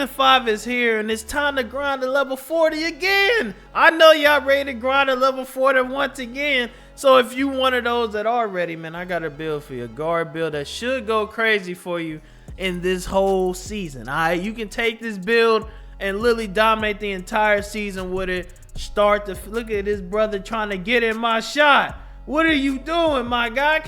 Season 5 is here, and it's time to grind to level 40 again. I know y'all ready to grind to level 40 once again. So if you one of those that are ready, man, I got a build for you. A guard build that should go crazy for you in this whole season. All right, you can take this build and literally dominate the entire season with it. Start to look at this brother trying to get in my shot. What are you doing, my guy?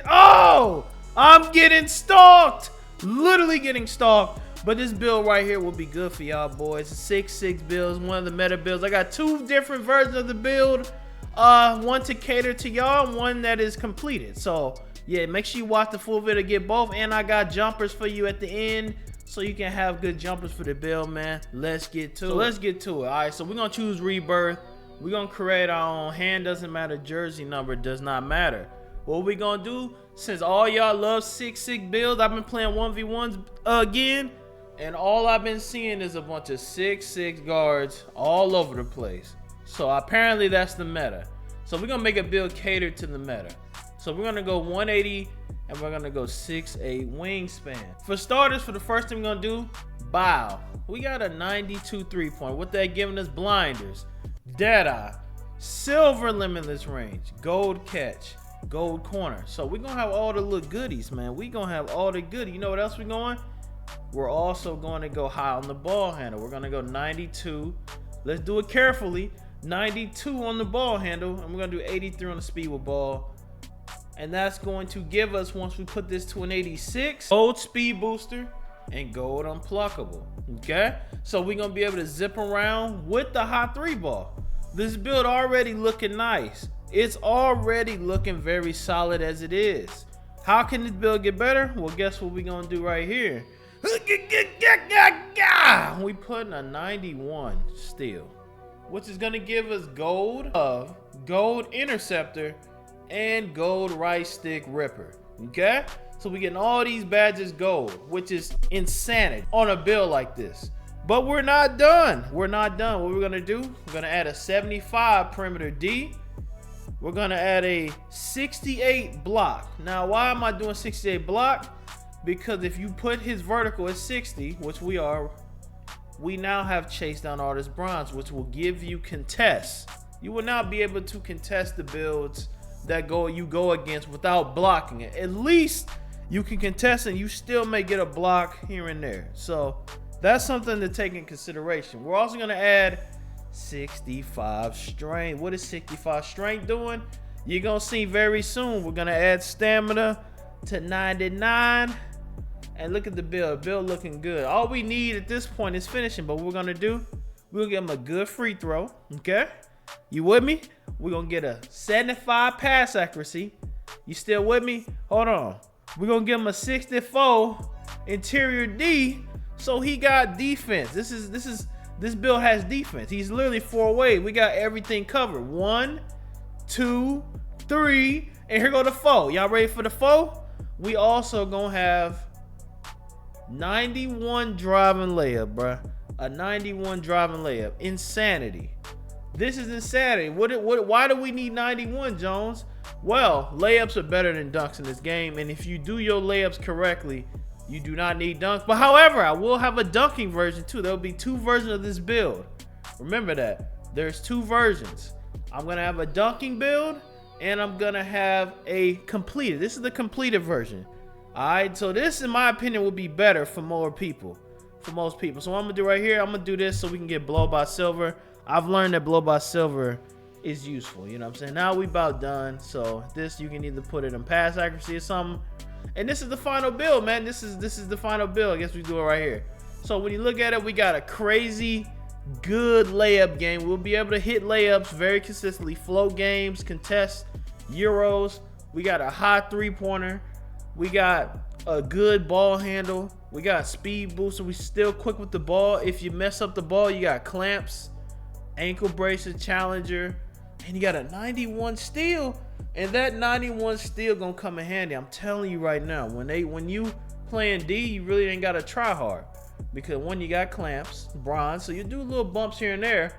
Oh, I'm getting stalked. Literally getting stalked. But this build right here will be good for y'all boys. 6-6 builds, one of the meta builds. I got two different versions of the build. One to cater to y'all and one that is completed. So yeah, make sure you watch the full video to get both. And I got jumpers for you at the end, so you can have good jumpers for the build, man. Let's get to it. All right, so we're gonna choose Rebirth. We're gonna create our own. Hand doesn't matter, jersey number does not matter. What we gonna do, since all y'all love 6-6 builds, I've been playing 1v1s again, and all I've been seeing is a bunch of 6-6 guards all over the place. So apparently that's the meta. So we're gonna make a build catered to the meta. So we're gonna go 180 and we're gonna go 6'8" wingspan. For starters, for the first thing we're gonna do, bow. We got a 92 3-point. What that giving us? Blinders, Deadeye, silver limitless range, gold catch, gold corner. So we're gonna have all the little goodies, man. We gonna have all the goodies. You know what else we're going? We're also going to go high on the ball handle. We're gonna go 92. Let's do it carefully. 92 on the ball handle, and we're gonna do 83 on the speed with ball. And that's going to give us, once we put this to an 86, gold speed booster and gold unpluckable. Okay, so we're gonna be able to zip around with the hot 3 ball. This build already looking nice. It's already looking very solid as it is. How can this build get better? Well, guess what we're gonna do right here. We putting a 91 steel, which is gonna give us gold of gold interceptor and gold right stick ripper. Okay, so we getting all these badges gold, which is insanity on a build like this. But we're not done. What we're gonna do, we're gonna add a 75 perimeter D. We're gonna add a 68 block. Now, why am I doing 68 block? Because if you put his vertical at 60, which we are, we now have chased down all this bronze, which will give you contests. You will now be able to contest the builds that you go against without blocking it. At least you can contest and you still may get a block here and there. So that's something to take in consideration. We're also gonna add 65 strength. What is 65 strength doing? You're gonna see very soon. We're gonna add stamina to 99. And look at the build looking good. All we need at this point is finishing, but what we're gonna do, we'll give him a good free throw. Okay, you with me? We're gonna get a 75 pass accuracy. You still with me? Hold on. We're gonna give him a 64 interior D, so he got defense. This build has defense. He's literally 4-way. We got everything covered. 1, 2, 3, and here go the 4. Y'all ready for the 4? We also gonna have 91 driving layup, bruh. A 91 driving layup. Insanity. This is insanity. Why do we need 91, Jones? Well, layups are better than dunks in this game, and if you do your layups correctly, you do not need dunks. But however, I will have a dunking version too. There'll be 2 versions of this build. Remember that. There's 2 versions. I'm gonna have a dunking build, and I'm gonna have a completed. This is the completed version. Alright, so this, in my opinion, will be better for most people. So what I'm gonna do right here, I'm gonna do this so we can get blow by silver. I've learned that blow by silver is useful, you know what I'm saying? Now we about done. So this, you can either put it in pass accuracy or something. And this is the final build, man. This is the final build. I guess we do it right here. So when you look at it, we got a crazy good layup game. We'll be able to hit layups very consistently, float games, contest euros. We got a hot 3-pointer. We got a good ball handle. We got speed booster. We still quick with the ball. If you mess up the ball, you got clamps, ankle braces, challenger, and you got a 91 steal. And that 91 steal gonna come in handy. I'm telling you right now, when you playing D, you really ain't gotta try hard, because when you got clamps, bronze, so you do little bumps here and there,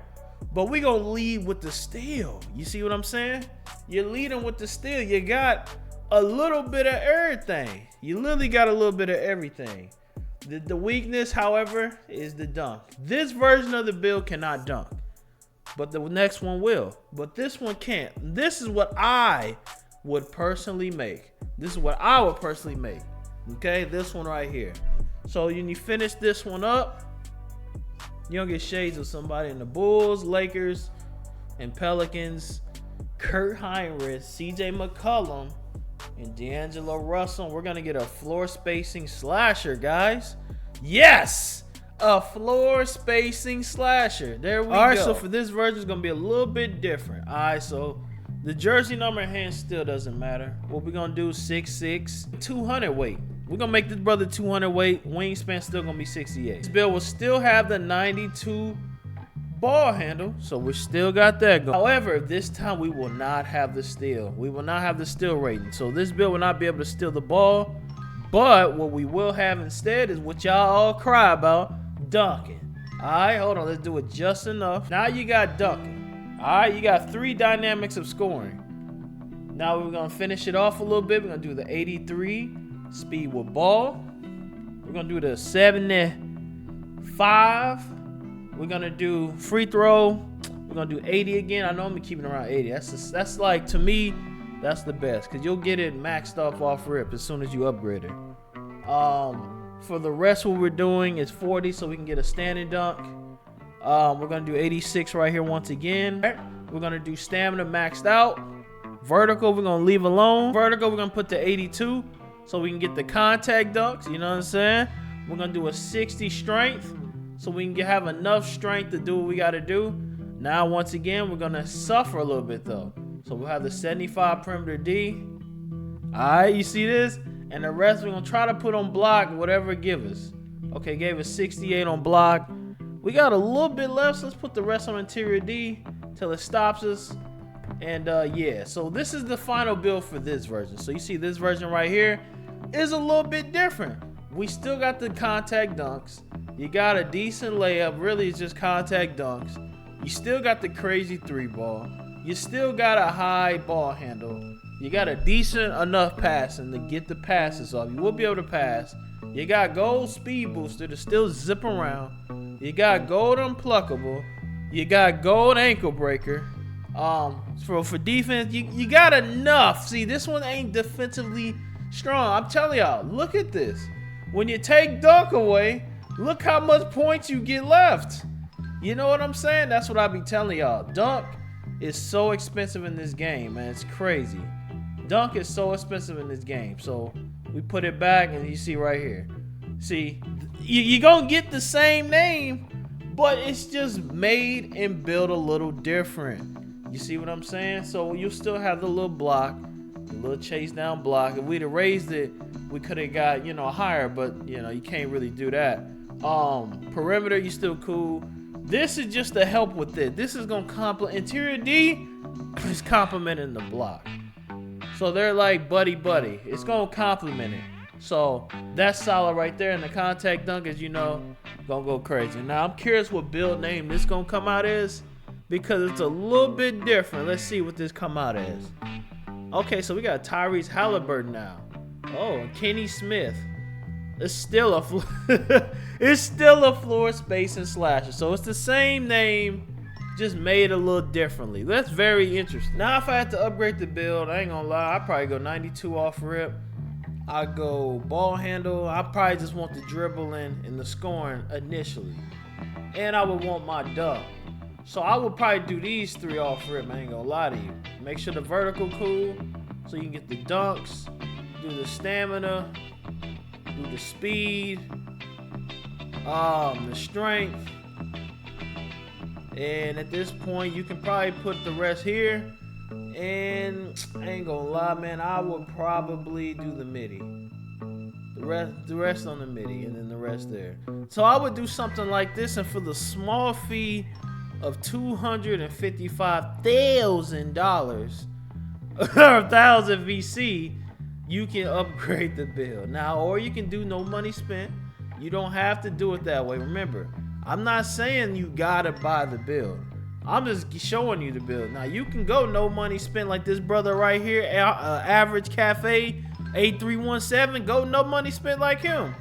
but we gonna lead with the steal. You see what I'm saying? You're leading with the steal. You got a little bit of everything. You literally got a little bit of everything. The weakness, however, is the dunk. This version of the build cannot dunk, but the next one will. But this one can't. This is what I would personally make. This is what I would personally make. Okay, this one right here. So when you finish this one up, you don't get shades of somebody in the Bulls, Lakers, and Pelicans. Kurt Heinrich, CJ McCollum, and D'Angelo Russell. We're gonna get a floor spacing slasher, guys. Yes, a floor spacing slasher. There we go. All right, so for this version, it's gonna be a little bit different. All right, so the jersey number in hand still doesn't matter. What we're gonna do, 6'6", 200 weight. We're gonna make this brother 200 weight. Wingspan still gonna be 68. This build will still have the 92 ball handle, so we still got that going. However, this time we will not have the steal. We will not have the steal rating. So this build will not be able to steal the ball. But what we will have instead is what y'all all cry about, dunking. All right, hold on. Let's do it just enough. Now you got dunking. All right, you got 3 dynamics of scoring. Now we're going to finish it off a little bit. We're going to do the 83 speed with ball. We're going to do the 75. We're going to do free throw. We're going to do 80 again. I know I'm going to keep it around 80. That's like, to me, that's the best, because you'll get it maxed off rip as soon as you upgrade it. For the rest, what we're doing is 40, so we can get a standing dunk. We're going to do 86 right here once again. We're going to do stamina maxed out. Vertical, we're going to leave alone. Vertical, we're going to put to 82, so we can get the contact dunks. You know what I'm saying? We're going to do a 60 strength, so we can have enough strength to do what we got to do. Now, once again, we're going to suffer a little bit, though. So we'll have the 75 perimeter D. All right, you see this? And the rest we're going to try to put on block, whatever it gives us. Okay, gave us 68 on block. We got a little bit left, so let's put the rest on interior D till it stops us. And yeah, so this is the final build for this version. So you see this version right here is a little bit different. We still got the contact dunks. You got a decent layup. Really, it's just contact dunks. You still got the crazy 3-ball. You still got a high ball handle. You got a decent enough passing to get the passes off. You will be able to pass. You got gold speed booster to still zip around. You got gold unpluckable. You got gold ankle breaker. For defense, you got enough. See, this one ain't defensively strong. I'm telling y'all, look at this. When you take dunk away, look how much points you get left. You know what I'm saying? That's what I be telling y'all. Dunk is so expensive in this game, man. It's crazy. Dunk is so expensive in this game. So we put it back, and you see right here. See, you're going to get the same name, but it's just made and built a little different. You see what I'm saying? So you'll still have the little block, the little chase down block. If we'd have raised it, we could have got, higher, but, you can't really do that. Perimeter, you still cool. This is just to help with it. This is going to complement. Interior D is complementing the block. So they're like buddy. It's going to complement it. So that's solid right there. And the contact dunk is, going to go crazy. Now, I'm curious what build name this going to come out as, because it's a little bit different. Let's see what this come out as. Okay, so we got Tyrese Halliburton now. Oh, and Kenny Smith. It's still a floor spacing slasher. So it's the same name, just made a little differently. That's very interesting. Now, if I had to upgrade the build, I ain't gonna lie, I'd probably go 92 off rip. I go ball handle. I probably just want the dribbling and the scoring initially, and I would want my dunk. So I would probably do these 3 off rip. I ain't gonna lie to you. Make sure the vertical cool, so you can get the dunks, do the stamina, do the speed, the strength, and at this point you can probably put the rest here. And I ain't gonna lie, man, I would probably do the midi. The rest on the midi, and then the rest there. So I would do something like this, and for the small fee of $255,000 or 1,000 VC, you can upgrade the build. Now, or you can do no money spent. You don't have to do it that way. Remember, I'm not saying you gotta buy the build. I'm just showing you the build. Now, you can go no money spent like this brother right here, Average Cafe 8317. Go no money spent like him.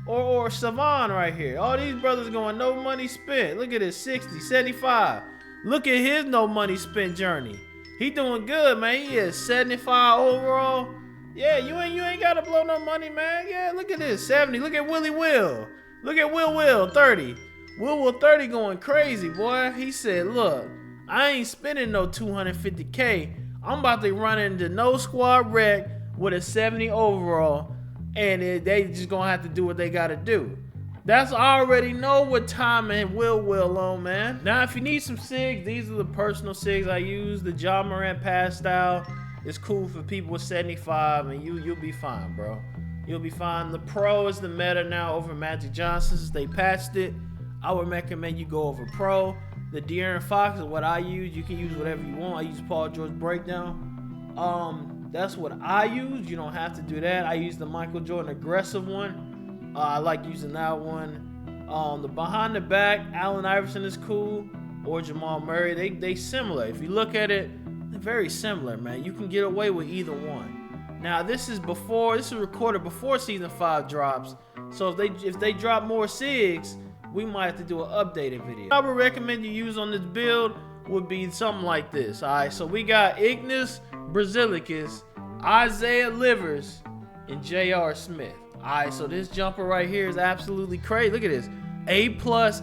Or Savon right here. All these brothers going no money spent. Look at this, 60, 75. Look at his no money spent journey. He doing good, man. He is 75 overall. Yeah, you ain't gotta blow no money, man. Yeah, look at this, 70. Look at Willie Will. Look at Will, 30. Will 30 going crazy, boy. He said, look, I ain't spending no 250K. I'm about to run into no squad wreck with a 70 overall, and they just gonna have to do what they gotta do. That's I already know what time and Will on, man. Now, if you need some Sigs, these are the personal Sigs I use. The John Morant pass style is cool for people with 75, and you'll be fine, bro. You'll be fine. The Pro is the meta now over Magic Johnson's. They patched it. I would recommend you go over Pro. The De'Aaron Fox is what I use. You can use whatever you want. I use Paul George Breakdown. That's what I use. You don't have to do that. I use the Michael Jordan aggressive one. I like using that one. The behind the back, Allen Iverson is cool, or Jamal Murray. They similar. If you look at it, they're very similar, man. You can get away with either one. Now this is recorded before season 5 drops. So if they drop more Sigs, we might have to do an updated video. I would recommend you use on this build would be something like this. Alright, so we got Ignis Brasilicus, Isaiah Livers, and J.R. Smith. Alright, so this jumper right here is absolutely crazy. Look at this. A+,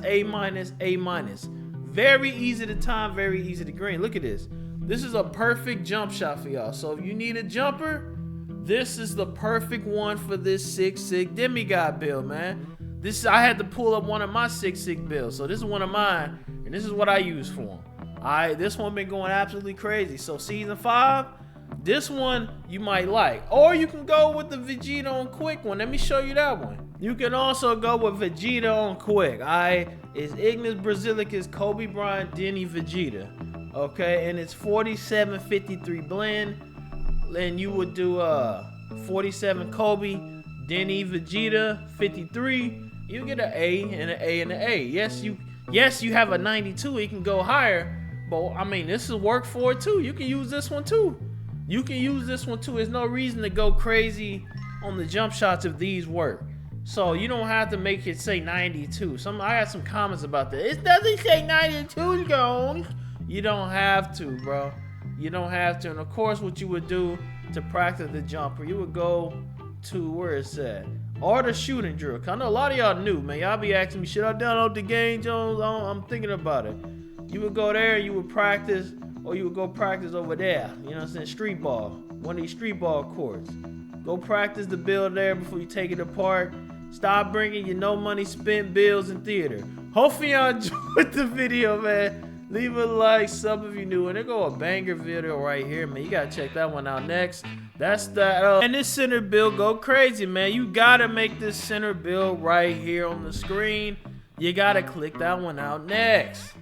A-, A-. Very easy to time, very easy to green. Look at this. This is a perfect jump shot for y'all. So if you need a jumper, this is the perfect one for this Sig demigod build, man. I had to pull up one of my Sig builds. So this is one of mine, and this is what I use for them. Alright, this one been going absolutely crazy. So season 5, this one you might like. Or you can go with the Vegeta on quick one. Let me show you that one. You can also go with Vegeta on quick. It's Ignis Brasilicus, Kobe Bryant, Denny, Vegeta. Okay, and it's 4753 blend. And you would do 47 Kobe, Denny, Vegeta, 53. You get an A and an A and an A. Yes, you have a 92. It can go higher. But I mean, this will work for it too. You can use this one too. There's no reason to go crazy on the jump shots if these work. So you don't have to make it say 92. I got some comments about that. It doesn't say 92 Jones. You don't have to, bro. You don't have to. And of course, what you would do to practice the jumper, you would go to where it's at. Or the shooting drill. Cause I know a lot of y'all new, man. Y'all be asking me, should I download the game, Jones? I'm thinking about it. You would go there, you would practice, or you would go practice over there. You know what I'm saying? Street ball. One of these street ball courts. Go practice the build there before you take it apart. Stop bringing your no money spent bills in theater. Hopefully y'all enjoyed the video, man. Leave a like, sub if you're new. And there go a banger video right here, man. You gotta check that one out next. That's that. And this center build go crazy, man. You gotta make this center build right here on the screen. You gotta click that one out next.